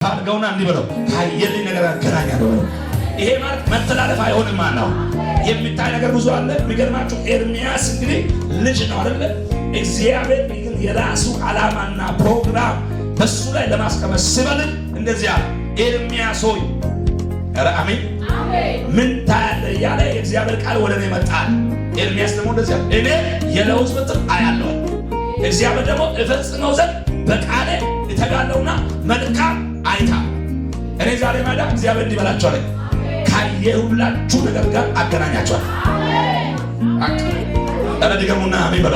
አድርገውና እንዲህ ብለው ካየልኝ ነገር አገናኛለሁ። ይሄ ማለት መተላለፍ አይሆንም ማለት ነው። የሚታይ ነገር ብዙ አለ። የሚገርማችሁ ኤርሚያስ እንግዲህ ልጅ ነው አይደለ? እግዚአብሔር ግን የራሱ ዓላማና ፕሮግራም በሱ ላይ ለማስቀመጥ ሲፈልግ እንደዚያ ኤርሚያስ ሆይ አሜን ምን ታያለህ እያለ የእግዚአብሔር ቃል ወደ እኔ መጣ። ኤርሚያስ ደግሞ እንደዚያ እኔ የለውዝ በትር አያለሁ፣ እግዚአብሔር ደግሞ እፈጽመው ዘንድ በቃሌ እተጋለሁና መልካም አይታ። እኔ ዛሬ ማዳ እግዚአብሔር እንዲበላቸው ላይ ካየሁላችሁ ነገር ጋር አገናኛቸዋል። እረ ድገሙና አሜን በሉ።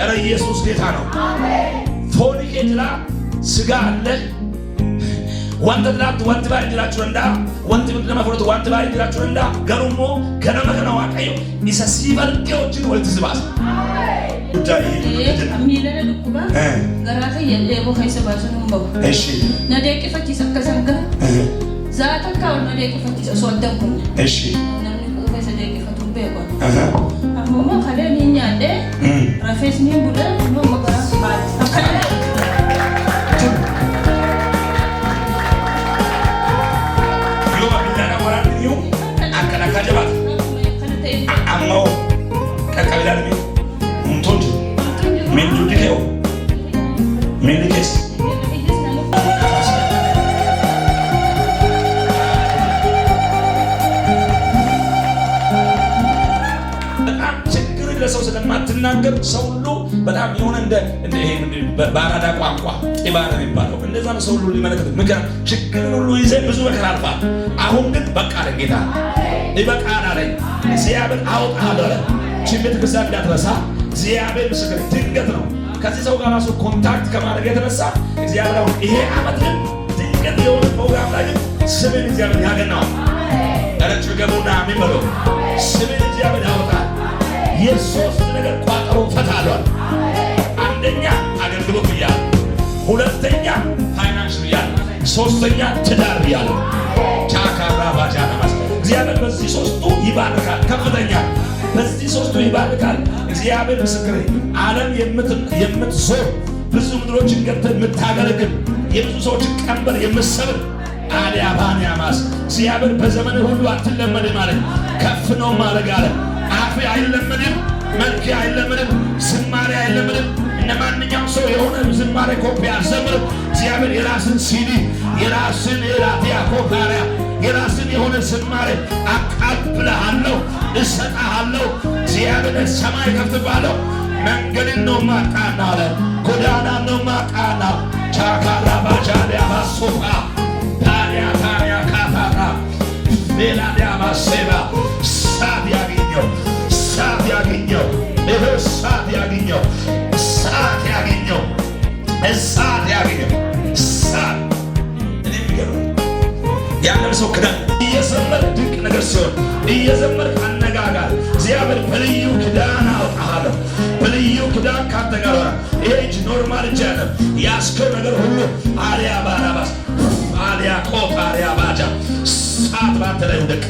እረ ኢየሱስ ጌታ ነው። ፎኒኬትላ ስጋ አለ ወንት ላት ወንት ባይ እንዲላችሁ እንዳ ወንት ምን ለማፍሮት ወንት ባይ እንዲላችሁ እንዳ ገሩሞ ገነመገና ዋቀዩ ኢሰሲበልቄዎችን ወልት ዝባስ ጉዳይ አሚለለ ልኩባ ገራተ የለቦ ከይሰባሱ ነው። እሺ ነደቂ ፈቲ ሰከሰንገ ዛተካ ወነደቂ ፈቲ ሰወደኩ እሺ ከሰደቂ ፈቱ በቆ አሞማ ካለኒኛ አለ ራፌስኒ ቡለ ነው መገራ አከለ ሰው ስለማትናገር ሰው ሁሉ በጣም የሆነ እንደ ባራዳ ቋንቋ ጢባር የሚባለው እንደዛ ነው። ሰው ሁሉ ሊመለከት ምክር ችግር ሁሉ ይዘ ብዙ መከራ አልፋ። አሁን ግን በቃ አለ ጌታ ይበቃል አለ እግዚአብሔር አውጣ አለ። ችምት ከዛ እንዳትረሳ እግዚአብሔር ምስክር ድንገት ነው። ከዚህ ሰው ጋር ራሱ ኮንታክት ከማድረግ የተነሳ እግዚአብሔር አሁን ይሄ አመት ግን ድንገት የሆነ ፕሮግራም ላይ ስምን እግዚአብሔር ያገናዋል። አረጭ ገቡና አሜን በሉ። ስምን እግዚአብሔር ያወጣል። የሶስት ነገር ቋጠሮ ፈታሏል። አንደኛ አገልግሎት ብያለሁ፣ ሁለተኛ ፋይናንስ ብያለሁ፣ ሶስተኛ ትዳር ብያለሁ። ቻካራ ባጃና ማስ እግዚአብሔር በዚህ ሶስቱ ይባርካል። ከፍተኛ በዚህ ሶስቱ ይባርካል። እግዚአብሔር ምስክሬ ዓለም የምትዞር ብዙ ምድሮችን ገብተህ የምታገለግል የብዙ ሰዎችን ቀንበር የምትሰብር አሊያ ባንያ ማስ እግዚአብሔር በዘመን ሁሉ አትለመድም ማለት ከፍ ነው ማድረግ አለ። አፍ አይለመድም፣ መልክ አይለመድም፣ ዝማሬ አይለመድም። እነ ማንኛውም ሰው የሆነ ዝማሬ ኮፒ አልዘምርም። እግዚአብሔር የራስን ሲዲ የራስን የራዲያ ኮፓሪያ የራስን የሆነ ዝማሬ አቃብልሃለሁ፣ እሰጥሃለሁ። እግዚአብሔር ሰማይ ከፍትባለሁ። መንገድን ነው ማቃና አለ፣ ጎዳና ነው ማቃና። ቻካራ ባጃሊያ ባሶፋ ታሪያ ታሪያ ካታራ ቤላዲያ ባሴባ ሳት ያገኘው ሳት ያገኘው ይህ ሳት ያገኘው ሳት ያገኘው እሳት ያገኘው ሳት እኔ የሚገርም ያንን ሰው ክዳን እየዘመር ድንቅ ነገር ሲሆን እየዘመር አነጋጋር እግዚአብሔር በልዩ ክዳን አውጣሃለሁ። በልዩ ክዳን ካንተ ጋር ይሄ እጅ ኖርማል እጅ ያለ ያስከው ነገር ሁሉ አሊያ ባራባስ አሊያ ኮፓሪያ ባጃ ሳት ባንተ ላይ ውደቅ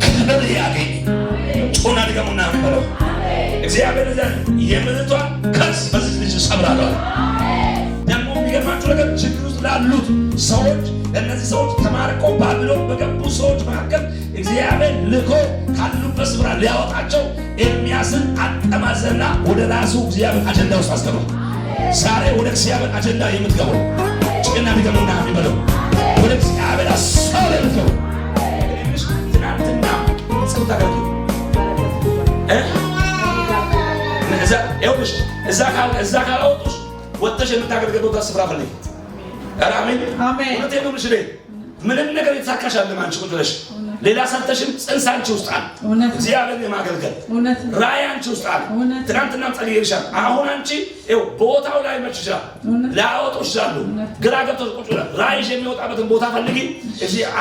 ክብር ያገኝ ጮና ድገሙና አንበለው። እግዚአብሔር ዘንድ የምንቷን ከስ በዚህ ልጅ ሰብራለሁ። ደግሞ የሚገርማችሁ ነገር ችግር ውስጥ ላሉት ሰዎች እነዚህ ሰዎች ተማርቀው ባቢሎን በገቡ ሰዎች መካከል እግዚአብሔር ልኮ ካሉበት ስፍራ ሊያወጣቸው ኤርሚያስን አጠማዘና ወደ ራሱ እግዚአብሔር አጀንዳ ውስጥ አስገባው። ዛሬ ወደ እግዚአብሔር አጀንዳ የምትገባው ጭና ድገሙና አንበለው። ወደ እግዚአብሔር አሳብ የምትገባው ትናንትና ሰው ታገኝ እዛ ካላወጡሽ ወጥተሽ የምታገለግለው ስፍራ ፈልጊ። አሜን አሜን። እውነቴን ነው የምልሽ። ምንም ነገር የተሳካሻል አንቺ ቁጭ ብለሽ ሌላ ሰርተሽም ጽንስ አንቺ ውስጥ አለ። እግዚአብሔር የማገልገል ራእይ አንቺ ውስጥ አለ። ትናንትና ጸልየልሻል። አሁን አንቺ ይኸው ቦታው ላይ መች ይችላል ላያወጡሽ ይችላሉ። ግራ ገብቶሽ ቁጭ ብለሽ ራእይሽ የሚወጣበትን ቦታ ፈልጊ።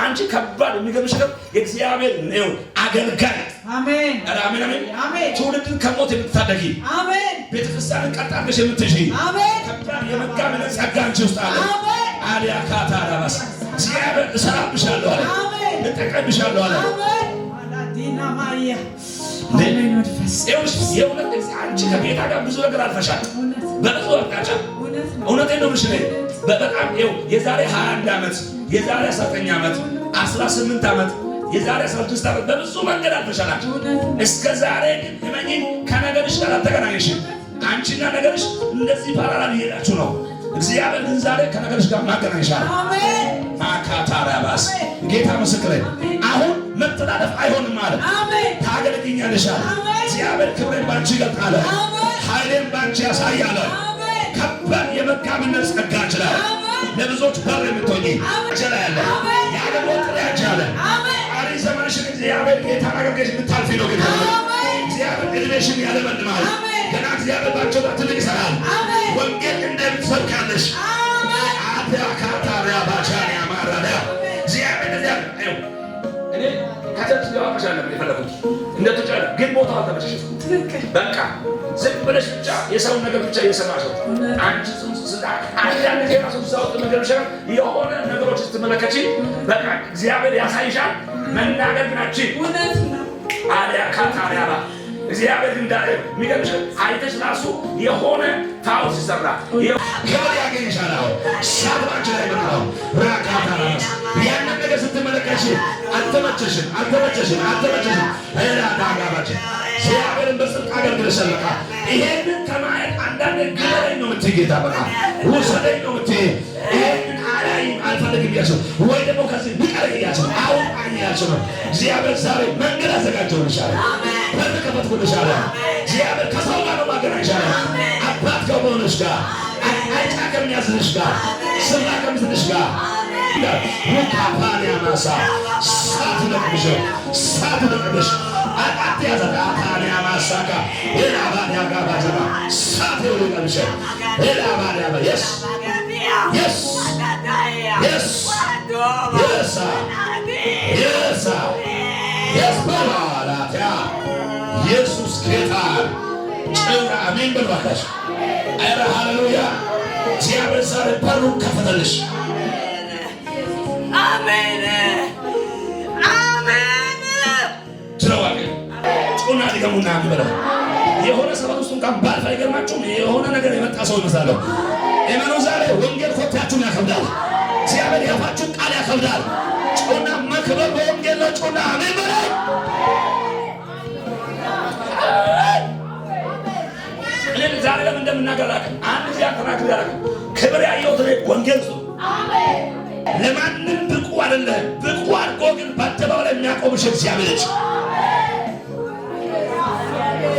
አንቺ ከባድ የሚገርምሽ ነገር የእግዚአብሔር ነው አገልጋይ። አሜን አሜን አሜን። ትውልድን ከሞት የምትታደጊ አሜን። ቤተክርስቲያንን ቀጥ አድርገሽ የምትይዢ አሜን። ከባድ የመጋቢነት ጸጋ አንቺ ውስጥ አለ። አሊያ ካታራባስ እግዚአብሔር እሰራብሻለሁ አለ፣ እጠቀምሻለሁ አለ። አላዲና ማያ የእውነት አንቺ ከጌታ ጋር ብዙ ነገር አልፈሻል። በብዙ አቅጣጫ እውነቴን ነው የምልሽ። በጣም ይኸው የዛሬ 21 ዓመት የዛሬ 19 ዓመት 18 ዓመት የዛሬ 16 ዓመት በብዙ መንገድ አልተሻላችሁ። እስከ ዛሬ ግን እመኚኝ ከነገርሽ ጋር አልተገናኘሽም። አንቺና ነገርሽ እንደዚህ ፓራላል እየሄዳችሁ ነው። እግዚአብሔር ግን ዛሬ ከነገርሽ ጋር ማገናኝሻል። አሜን። ማካታራባስ ጌታ ምስክሬ፣ አሁን መተላለፍ አይሆንም ማለት ታገለግኛለሽ አለ እግዚአብሔር። ክብሬን ባንቺ ይገልጣል፣ ኃይሌን ባንቺ ያሳያል። ከባድ የመጋቢነት ጸጋ ይችላል። ለብዙዎች በር የምትሆኚ ይችላል። የአገልግሎት ጥሪ ይችላል። አሪ ዘመንሽን እግዚአብሔር ጌታ አገልግሎት የምታልፊ ነው። ግን እግዚአብሔር እድሜሽን ያለመልማል። ገና እግዚአብሔር ባንቺ ጋር ትልቅ ይሰራል። ወንጌል እንደምትሰብካለሽ አታካታሪያ ባቻሪያ ማራዳ እግዚአብሔር እግዚአብሔር እኔ ከተት ያወጣሻል የፈለኩት እንደተጨለ ግን ቦታው አልተመቸሽም። በቃ ዝም ብለሽ ብቻ የሰውን ነገር ብቻ እየሰማሽ ነው። አንቺ አንዳንድ ጊዜ ራሱ ሰውት ነገር ብቻ የሆነ ነገሮች ስትመለከቺ በቃ እግዚአብሔር ያሳይሻል። መናገር ናቺ እውነት ነው። አሊያ ካታሪያባ እግዚአብሔር እንዳለ የሚገርምሽ አይተሽ ራሱ የሆነ ታውስ ይሰራ ይሄ ያገኝሻል። ሻባች ላይ ነው ራካታራስ ያንን ነገር ስትመለከቺ አልተመቸሽም። ዳጋባች እግዚአብሔርን በጽድቅ አገልግለሻለካ። ይሄንን ከማየት አንዳንድ ግለኝ ነው የምትይ ጌታ በቃ ውሰደኝ ነው የምትይ። ይሄንን አላይም አልፈልግም ያቸው ወይ ደግሞ ከዚህ ንቀረኝ ያቸው አሁን አያቸው ነው። እግዚአብሔር ዛሬ መንገድ አዘጋጀውልሻል። በር ከፈትኩልሻል። እግዚአብሔር ከሰው ጋር ነው ማገናኝሻል። አባት ከሆነሽ ጋር አይጫ ከሚያዝንሽ ጋር ስራ ከሚዝንሽ ጋር ሙካፓንያ ማሳ ሳት ለቅብሽ አቃት ያዘ አታንያ ማሳካ ኤላባንያ ጋባዘባ ሳት ለቅብሽ ኤላባንያ yes yes yes yes yes yes ባላታ ኢየሱስ ጌታ ጭራ አሜን በልባታሽ። አረ ሃሌሉያ። እግዚአብሔር ዛሬ በሩን ከፈተልሽ። አሜን አሜን። ትለዋቀ ጩና ሊገሙና አንበለ የሆነ ሰበት ውስጥ እንኳን ባልፋ አይገርማችሁም? የሆነ ነገር የመጣ ሰው ይመስላል። እመኑ ዛሬ ወንጌል ኮታችሁን ያከብዳል። እግዚአብሔር ያፋችሁን ቃል ያከብዳል። ጩና መክበር በወንጌል ነው። ጩና አሜን በለ። እኔ ዛሬ ለምን እንደምናገር አላውቅም። አንድ ጊዜ አከራክር ያደረገ ክብር ያየሁት እኔ ወንጌል ነው። ለማንም ብቁ አይደለም። ብቁ አድርጎ ግን በአደባባይ ላይ የሚያቆምሽ እግዚአብሔር